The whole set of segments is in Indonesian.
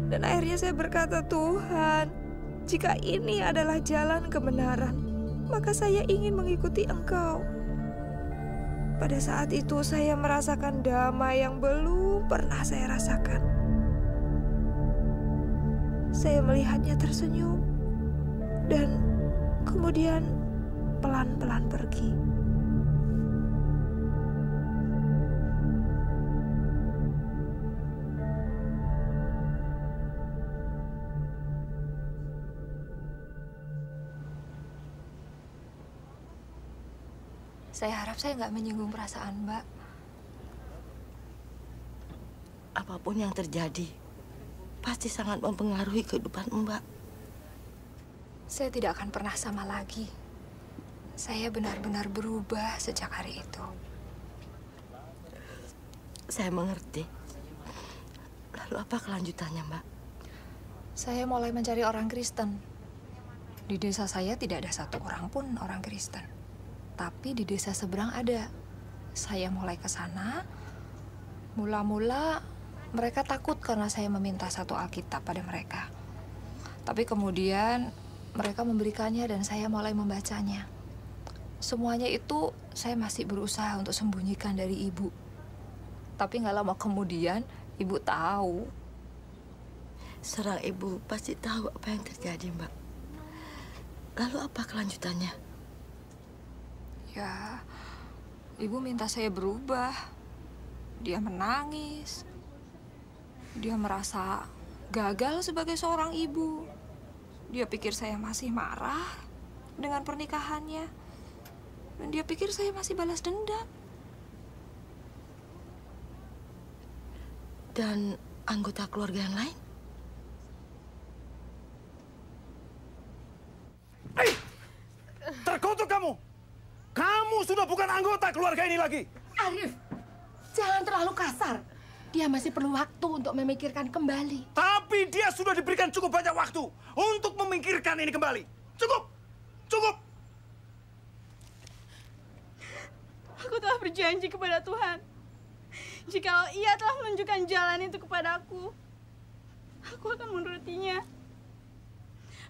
Dan akhirnya saya berkata, Tuhan, jika ini adalah jalan kebenaran, maka saya ingin mengikuti Engkau. Pada saat itu saya merasakan damai yang belum pernah saya rasakan. Saya melihatnya tersenyum dan kemudian pelan-pelan pergi. Saya harap saya nggak menyinggung perasaan Mbak. Apapun yang terjadi, pasti sangat mempengaruhi kehidupan Mbak. Saya tidak akan pernah sama lagi. Saya benar-benar berubah sejak hari itu. Saya mengerti. Lalu apa kelanjutannya, Mbak? Saya mulai mencari orang Kristen. Di desa saya tidak ada satu orang pun orang Kristen. Tapi di desa seberang ada. Saya mulai ke sana. Mula-mula mereka takut karena saya meminta satu Alkitab pada mereka. Tapi kemudian mereka memberikannya dan saya mulai membacanya. Semuanya itu saya masih berusaha untuk sembunyikan dari ibu. Tapi nggak lama kemudian ibu tahu. Seorang ibu pasti tahu apa yang terjadi, Mbak. Lalu apa kelanjutannya? Ya, ibu minta saya berubah. Dia menangis. Dia merasa gagal sebagai seorang ibu. Dia pikir saya masih marah dengan pernikahannya. Dan dia pikir saya masih balas dendam. Dan anggota keluarga yang lain? Terkutuk kamu! Kamu sudah bukan anggota keluarga ini lagi! Arif, jangan terlalu kasar. Dia masih perlu waktu untuk memikirkan kembali. Tapi dia sudah diberikan cukup banyak waktu untuk memikirkan ini kembali. Cukup! Cukup! Aku telah berjanji kepada Tuhan. Jikalau Ia telah menunjukkan jalan itu kepadaku, aku akan menurutinya.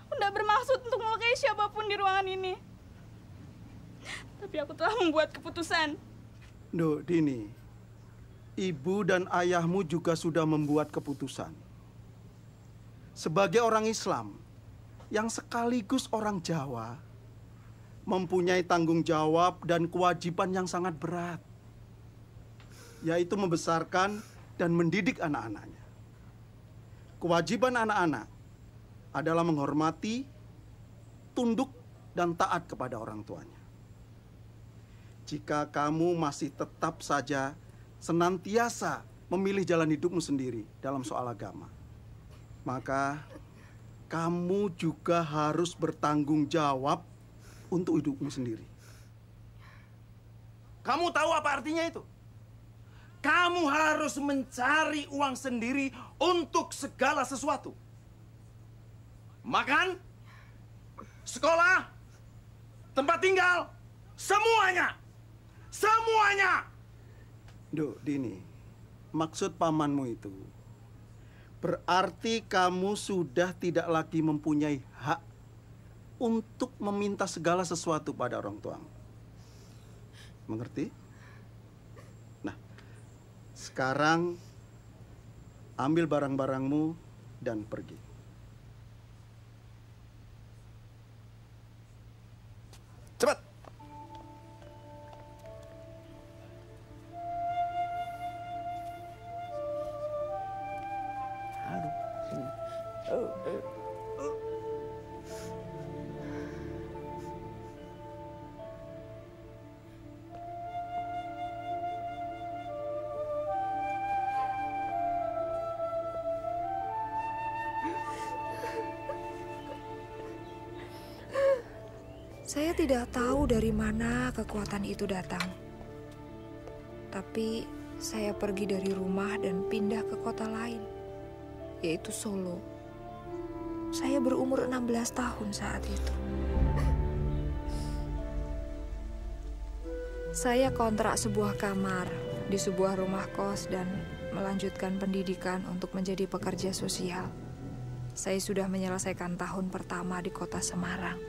Aku tidak bermaksud untuk melukai siapapun di ruangan ini. Tapi aku telah membuat keputusan. Duh, Dini, ibu dan ayahmu juga sudah membuat keputusan. Sebagai orang Islam yang sekaligus orang Jawa, mempunyai tanggung jawab dan kewajiban yang sangat berat, yaitu membesarkan dan mendidik anak-anaknya. Kewajiban anak-anak adalah menghormati, tunduk, dan taat kepada orang tuanya. Jika kamu masih tetap saja senantiasa memilih jalan hidupmu sendiri dalam soal agama, maka kamu juga harus bertanggung jawab untuk hidupmu sendiri. Kamu tahu apa artinya itu? Kamu harus mencari uang sendiri untuk segala sesuatu. Makan, sekolah, tempat tinggal, semuanya. Semuanya! Duh, Dini, maksud pamanmu itu berarti kamu sudah tidak lagi mempunyai hak untuk meminta segala sesuatu pada orang tuamu. Mengerti? Nah, sekarang ambil barang-barangmu dan pergi. Cepat! Saya tidak tahu dari mana kekuatan itu datang. Tapi saya pergi dari rumah dan pindah ke kota lain, yaitu Solo. Saya berumur 16 tahun saat itu. Saya kontrak sebuah kamar di sebuah rumah kos dan melanjutkan pendidikan untuk menjadi pekerja sosial. saya sudah menyelesaikan tahun pertama di kota Semarang.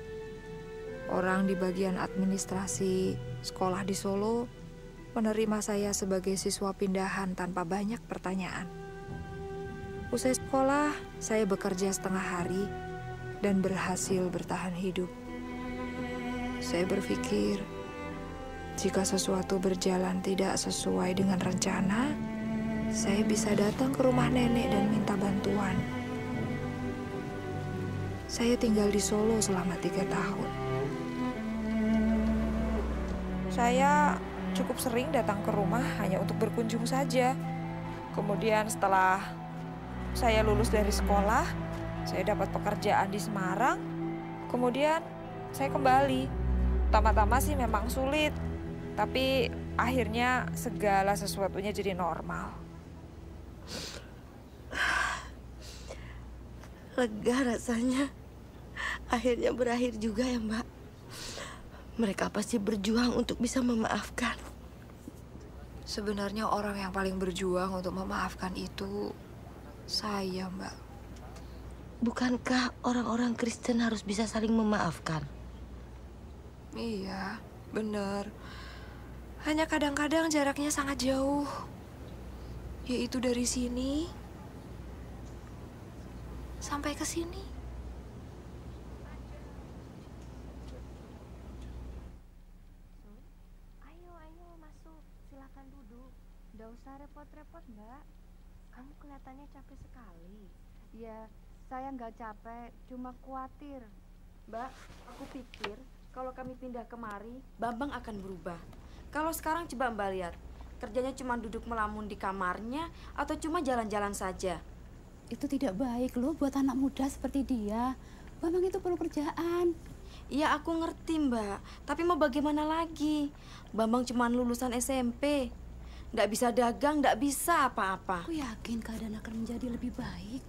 Orang di bagian administrasi sekolah di Solo menerima saya sebagai siswa pindahan tanpa banyak pertanyaan. Usai sekolah, saya bekerja setengah hari dan berhasil bertahan hidup. Saya berpikir, jika sesuatu berjalan tidak sesuai dengan rencana, saya bisa datang ke rumah nenek dan minta bantuan. Saya tinggal di Solo selama 3 tahun. Saya cukup sering datang ke rumah hanya untuk berkunjung saja. Kemudian setelah saya lulus dari sekolah, saya dapat pekerjaan di Semarang. Kemudian saya kembali. Pertama-tama sih memang sulit, tapi akhirnya segala sesuatunya jadi normal. Lega rasanya. Akhirnya berakhir juga ya, Mbak. Mereka pasti berjuang untuk bisa memaafkan. Sebenarnya orang yang paling berjuang untuk memaafkan itu saya, Mbak. Bukankah orang-orang Kristen harus bisa saling memaafkan? Iya, benar. Hanya kadang-kadang jaraknya sangat jauh. Yaitu dari sini sampai ke sini. Ayo masuk, silakan duduk. Nggak usah repot-repot, Mbak. Kamu kelihatannya capek sekali. Ya, saya nggak capek, cuma khawatir. Mbak, aku pikir kalau kami pindah kemari, Bambang akan berubah. Kalau sekarang coba Mbak lihat, kerjanya cuma duduk melamun di kamarnya atau cuma jalan-jalan saja. Itu tidak baik loh buat anak muda seperti dia. Bambang itu perlu kerjaan. Iya, aku ngerti Mbak, tapi mau bagaimana lagi? Bambang cuma lulusan SMP. Nggak bisa dagang, nggak bisa apa-apa. Aku yakin keadaan akan menjadi lebih baik.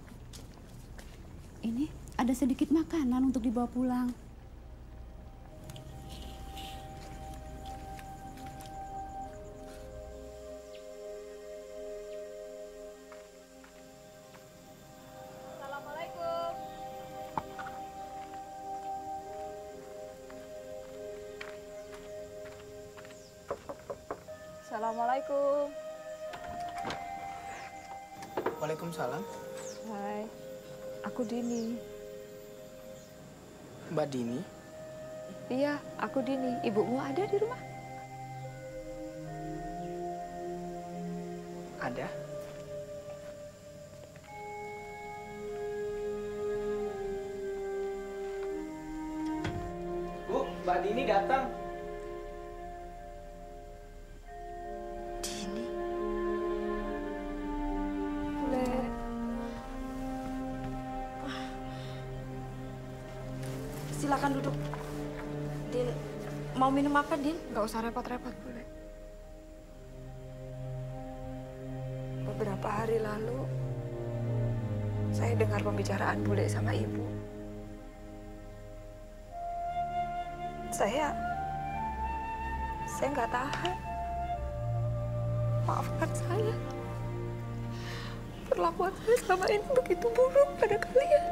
Ini ada sedikit makanan untuk dibawa pulang. Assalamualaikum. Assalamualaikum. Waalaikumsalam. Hai, aku Dini. Mbak Dini? Iya, aku Dini. Ibumu ada di rumah? Ada. Bu, Mbak Dini datang. Dini. Boleh. Silakan duduk. Din, mau minum apa, Din? Nggak usah repot-repot, boleh. Beberapa hari lalu, saya dengar pembicaraan Bule sama Ibu. Saya nggak tahan. Maafkan saya. Perlakuan saya selama ini begitu buruk pada kalian.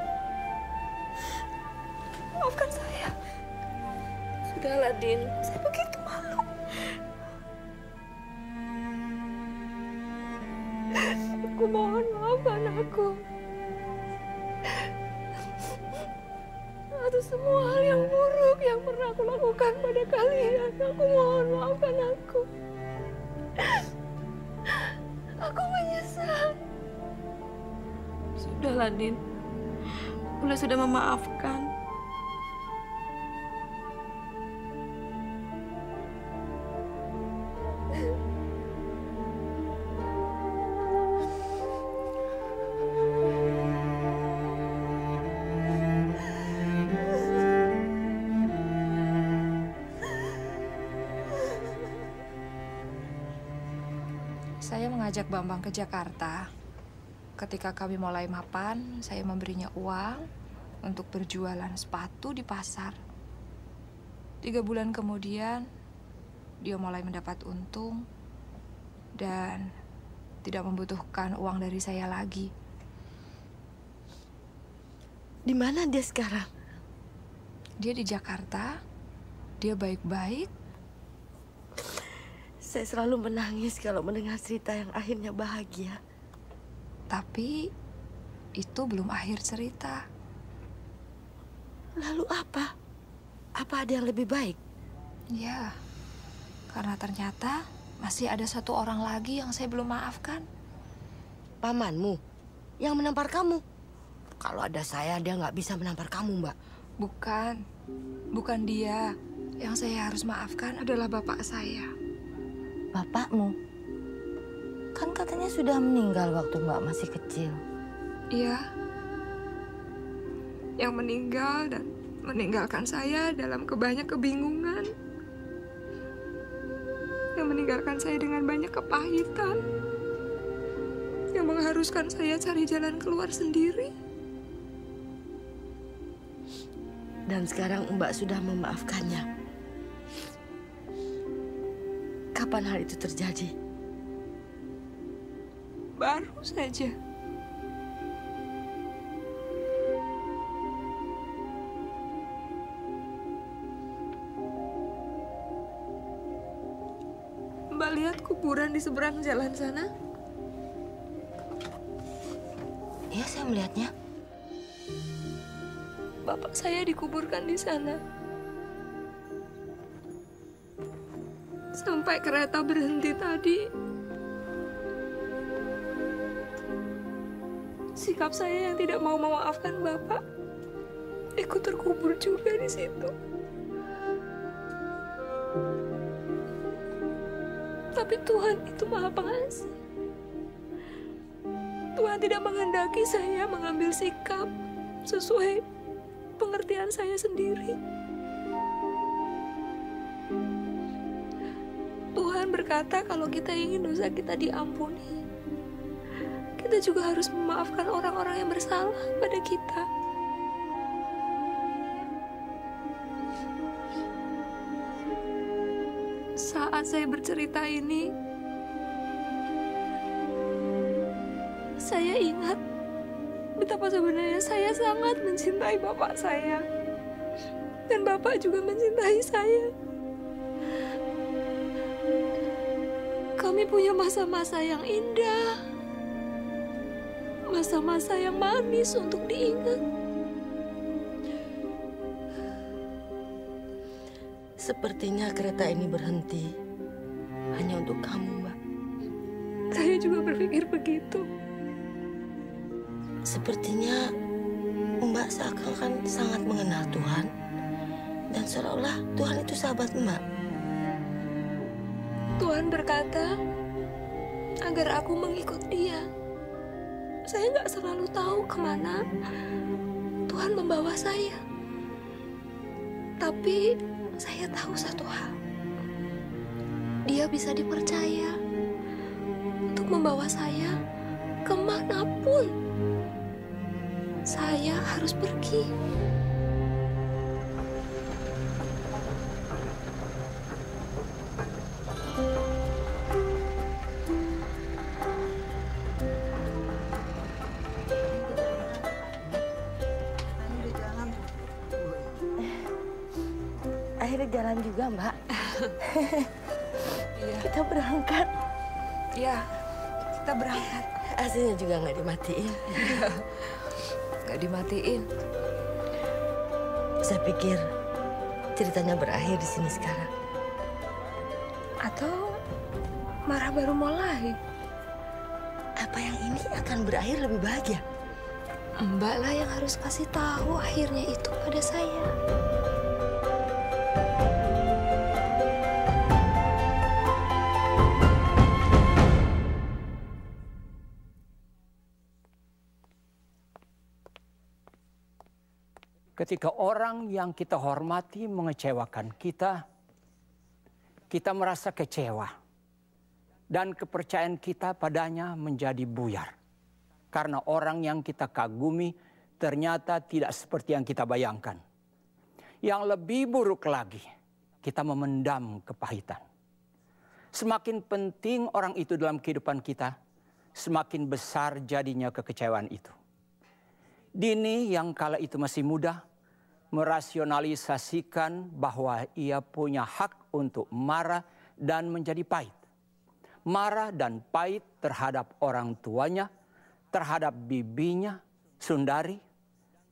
Maafkan saya. Sudahlah, Din. Saya begitu malu. Aku mohon maafkan aku. Atas semua hal yang buruk yang pernah aku lakukan pada kalian. Aku mohon maafkan aku. Aku menyesal. Sudahlah, Din. Bule sudah memaafkan. Saya mengajak Bambang ke Jakarta. Ketika kami mulai mapan, saya memberinya uang untuk berjualan sepatu di pasar. 3 bulan kemudian, dia mulai mendapat untung dan tidak membutuhkan uang dari saya lagi. Di mana dia sekarang? Dia di Jakarta. Dia baik-baik. Saya selalu menangis kalau mendengar cerita yang akhirnya bahagia. Tapi itu belum akhir cerita. Lalu apa? Apa ada yang lebih baik? Ya, karena ternyata masih ada satu orang lagi yang saya belum maafkan. Pamanmu yang menampar kamu. Kalau ada saya, dia nggak bisa menampar kamu, Mbak. Bukan dia. Yang saya harus maafkan adalah bapak saya. Bapakmu? Kan katanya sudah meninggal waktu Mbak masih kecil. Iya. Yang meninggal dan meninggalkan saya dalam banyak kebingungan. Yang meninggalkan saya dengan banyak kepahitan. Yang mengharuskan saya cari jalan keluar sendiri. Dan sekarang Mbak sudah memaafkannya. Kapan hal itu terjadi? Baru saja. Mbak lihat kuburan di seberang jalan sana? Iya, saya melihatnya. Bapak saya dikuburkan di sana. Sampai kereta berhenti tadi. Sikap saya yang tidak mau memaafkan Bapak ikut terkubur juga di situ. Tapi Tuhan itu Maha Pengasih. Tuhan tidak menghendaki saya mengambil sikap sesuai pengertian saya sendiri. Tuhan berkata kalau kita ingin dosa kita diampuni, kita juga harus memaafkan orang-orang yang bersalah pada kita. Saat saya bercerita ini, saya ingat betapa sebenarnya saya sangat mencintai bapak saya. Dan bapak juga mencintai saya. Kami punya masa-masa yang indah. Masa-masa yang manis untuk diingat. Sepertinya kereta ini berhenti hanya untuk kamu, Mbak. Saya juga berpikir begitu. Sepertinya Mbak seakan-akan sangat mengenal Tuhan. Dan seolah-olah Tuhan itu sahabat Mbak. Tuhan berkata agar aku mengikut Dia. Saya nggak selalu tahu kemana Tuhan membawa saya. Tapi saya tahu satu hal. Dia bisa dipercaya untuk membawa saya kemanapun saya harus pergi. Akhirnya jalan juga, Mbak. Iya. Kita berangkat. Iya, kita berangkat. AC-nya juga nggak dimatiin. Nggak dimatiin. Saya pikir ceritanya berakhir di sini sekarang. Atau marah baru mulai. Apa yang ini akan berakhir lebih bahagia? Mbak lah yang harus kasih tahu akhirnya itu pada saya. Ketika orang yang kita hormati mengecewakan kita merasa kecewa. Dan kepercayaan kita padanya menjadi buyar. Karena orang yang kita kagumi ternyata tidak seperti yang kita bayangkan. Yang lebih buruk lagi, kita memendam kepahitan. Semakin penting orang itu dalam kehidupan kita, semakin besar jadinya kekecewaan itu. Dini yang kala itu masih muda, merasionalisasikan bahwa ia punya hak untuk marah dan menjadi pahit. Marah dan pahit terhadap orang tuanya, terhadap bibinya, Sundari,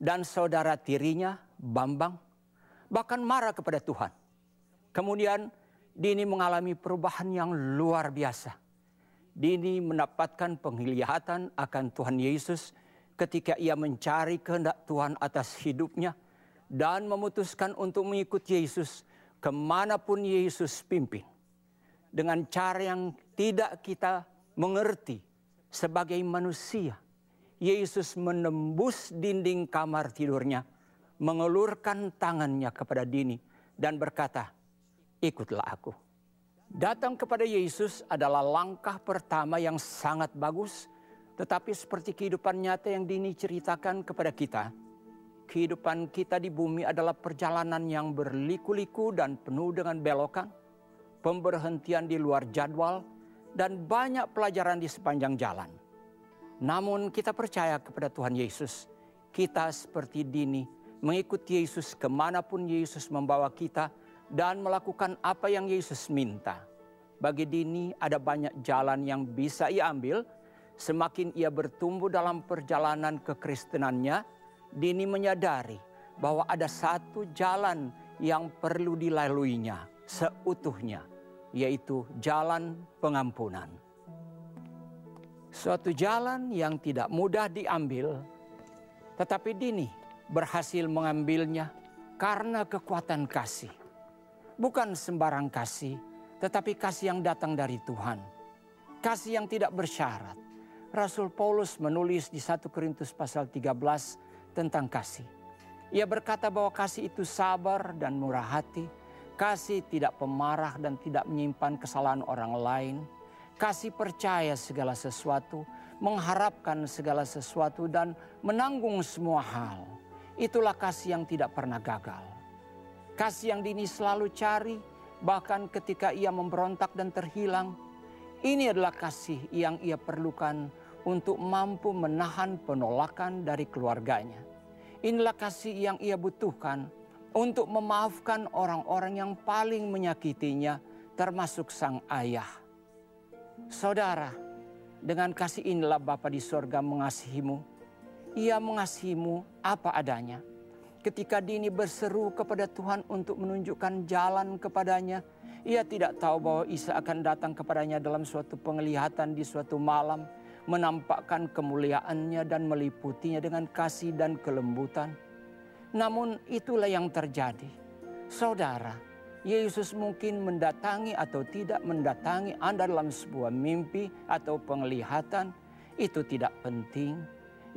dan saudara tirinya, Bambang, bahkan marah kepada Tuhan. Kemudian Dini mengalami perubahan yang luar biasa. Dini mendapatkan penglihatan akan Tuhan Yesus ketika ia mencari kehendak Tuhan atas hidupnya dan memutuskan untuk mengikuti Yesus kemanapun Yesus pimpin. Dengan cara yang tidak kita mengerti sebagai manusia, Yesus menembus dinding kamar tidurnya, mengelurkan tangannya kepada Dini dan berkata, "Ikutlah aku." Datang kepada Yesus adalah langkah pertama yang sangat bagus, tetapi seperti kehidupan nyata yang Dini ceritakan kepada kita, kehidupan kita di bumi adalah perjalanan yang berliku-liku dan penuh dengan belokan, pemberhentian di luar jadwal, dan banyak pelajaran di sepanjang jalan. Namun kita percaya kepada Tuhan Yesus. Kita seperti Dini mengikuti Yesus kemanapun Yesus membawa kita dan melakukan apa yang Yesus minta. Bagi Dini ada banyak jalan yang bisa ia ambil. Semakin ia bertumbuh dalam perjalanan kekristenannya, Dini menyadari bahwa ada satu jalan yang perlu dilaluinya seutuhnya, yaitu jalan pengampunan. Suatu jalan yang tidak mudah diambil, tetapi Dini berhasil mengambilnya karena kekuatan kasih. Bukan sembarang kasih, tetapi kasih yang datang dari Tuhan. Kasih yang tidak bersyarat. Rasul Paulus menulis di 1 Korintus pasal 13 tentang kasih. Ia berkata bahwa kasih itu sabar dan murah hati. Kasih tidak pemarah dan tidak menyimpan kesalahan orang lain. Kasih percaya segala sesuatu, mengharapkan segala sesuatu dan menanggung semua hal. Itulah kasih yang tidak pernah gagal. Kasih yang Dini selalu cari, bahkan ketika ia memberontak dan terhilang. Ini adalah kasih yang ia perlukan untuk mampu menahan penolakan dari keluarganya. Inilah kasih yang ia butuhkan untuk memaafkan orang-orang yang paling menyakitinya, termasuk sang ayah. Saudara, dengan kasih inilah Bapa di sorga mengasihimu. Ia mengasihimu apa adanya. Ketika Dini berseru kepada Tuhan untuk menunjukkan jalan kepadanya, ia tidak tahu bahwa Isa akan datang kepadanya dalam suatu penglihatan di suatu malam, menampakkan kemuliaannya dan meliputinya dengan kasih dan kelembutan. Namun itulah yang terjadi. Saudara, Yesus mungkin mendatangi atau tidak mendatangi Anda dalam sebuah mimpi atau penglihatan, itu tidak penting.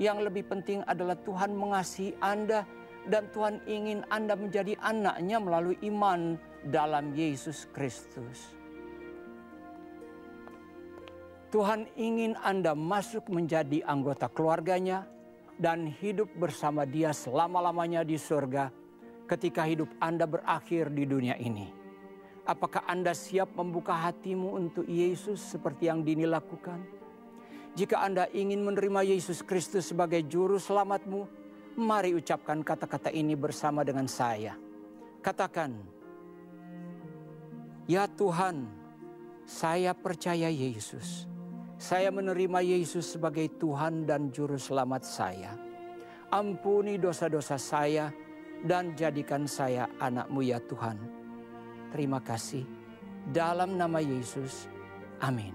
Yang lebih penting adalah Tuhan mengasihi Anda dan Tuhan ingin Anda menjadi anak-Nya melalui iman dalam Yesus Kristus. Tuhan ingin Anda masuk menjadi anggota keluarganya dan hidup bersama Dia selama-lamanya di surga ketika hidup Anda berakhir di dunia ini. Apakah Anda siap membuka hatimu untuk Yesus seperti yang Dini lakukan? Jika Anda ingin menerima Yesus Kristus sebagai juru selamatmu, mari ucapkan kata-kata ini bersama dengan saya. Katakan, "Ya Tuhan, saya percaya Yesus. Saya menerima Yesus sebagai Tuhan dan Juru Selamat saya. Ampuni dosa-dosa saya dan jadikan saya anak-Mu ya Tuhan. Terima kasih. Dalam nama Yesus, amin."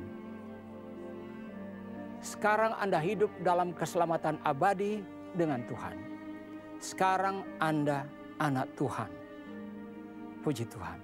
Sekarang Anda hidup dalam keselamatan abadi dengan Tuhan. Sekarang Anda anak Tuhan. Puji Tuhan.